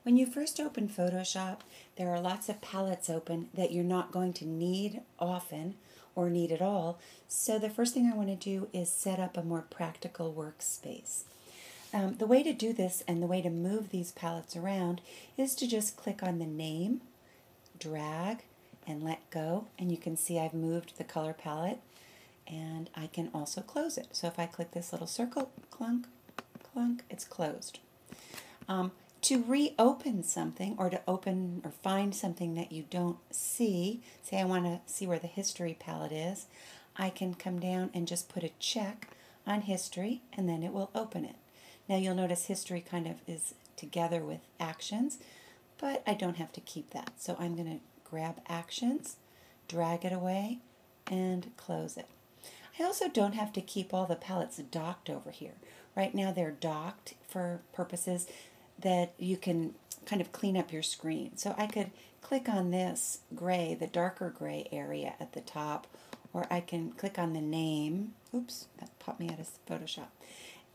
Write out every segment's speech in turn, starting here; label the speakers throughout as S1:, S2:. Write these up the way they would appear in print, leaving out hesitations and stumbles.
S1: When you first open Photoshop, there are lots of palettes open that you're not going to need often or need at all. So the first thing I want to do is set up a more practical workspace. The way to do this and the way to move these palettes around is to just click on the name, drag, and let go. And you can see I've moved the color palette, and I can also close it. So if I click this little circle, clunk, clunk, it's closed. To reopen something or to open or find something that you don't see, say I want to see where the history palette is, I can come down and just put a check on history and then it will open it. Now you'll notice history kind of is together with actions, but I don't have to keep that. So I'm going to grab actions, drag it away, and close it. I also don't have to keep all the palettes docked over here. Right now they're docked for purposes that you can kind of clean up your screen. So I could click on this gray, the darker gray area at the top, or I can click on the name. Oops, that popped me out of Photoshop.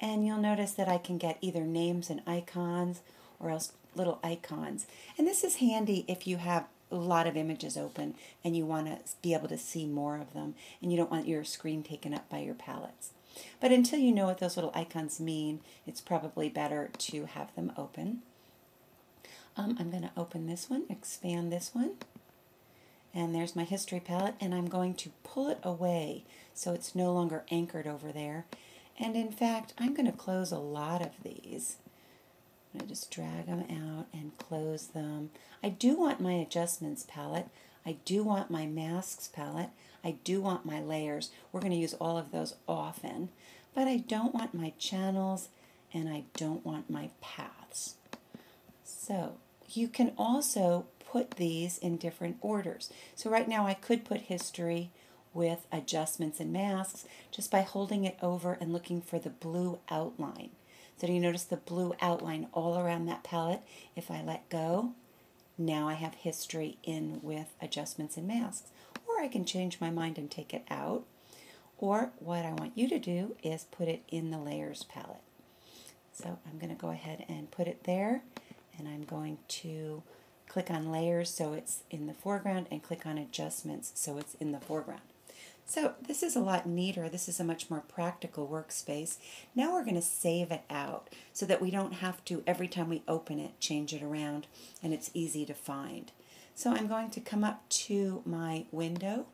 S1: And you'll notice that I can get either names and icons or else little icons. And this is handy if you have a lot of images open and you want to be able to see more of them and you don't want your screen taken up by your palettes. But until you know what those little icons mean, it's probably better to have them open. I'm going to open this one, expand this one, and there's my history palette, and I'm going to pull it away so it's no longer anchored over there. And in fact, I'm going to close a lot of these. I'm going to just drag them out and close them. I do want my adjustments palette. I do want my masks palette. I do want my layers. We're going to use all of those often. But I don't want my channels and I don't want my paths. So you can also put these in different orders. So right now I could put history with adjustments and masks just by holding it over and looking for the blue outline. So do you notice the blue outline all around that palette? If I let go, now I have history in with adjustments and masks. Or I can change my mind and take it out. Or what I want you to do is put it in the layers palette. So I'm going to go ahead and put it there, and I'm going to click on layers so it's in the foreground and click on adjustments so it's in the foreground. So this is a lot neater. This is a much more practical workspace. Now we're going to save it out so that we don't have to, every time we open it, change it around, and it's easy to find. So I'm going to come up to my window,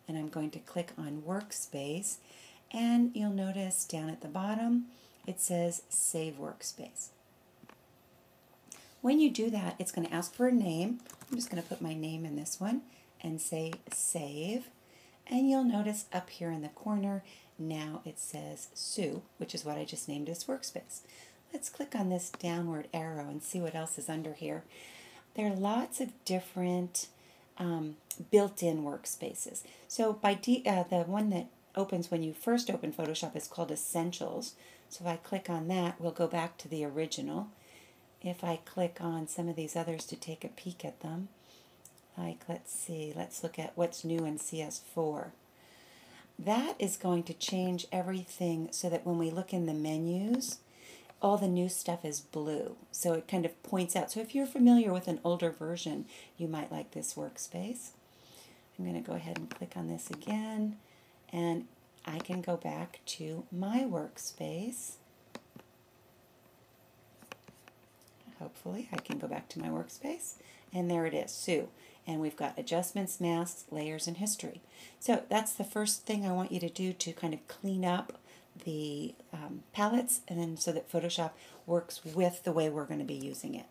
S1: and I'm going to click on Workspace, and you'll notice down at the bottom it says Save Workspace. When you do that, it's going to ask for a name. I'm just going to put my name in this one and say Save. And you'll notice up here in the corner, now it says Sue, which is what I just named this workspace. Let's click on this downward arrow and see what else is under here. There are lots of different built-in workspaces. So the one that opens when you first open Photoshop is called Essentials. So if I click on that, we'll go back to the original. If I click on some of these others to take a peek at them, like, let's look at what's new in CS4. That is going to change everything so that when we look in the menus, all the new stuff is blue. So it kind of points out. So if you're familiar with an older version, you might like this workspace. I'm going to go ahead and click on this again, and I can go back to my workspace. Hopefully I can go back to my workspace, and there it is, Sue. And we've got adjustments, masks, layers, and history. So that's the first thing I want you to do to kind of clean up the palettes, and then so that Photoshop works with the way we're going to be using it.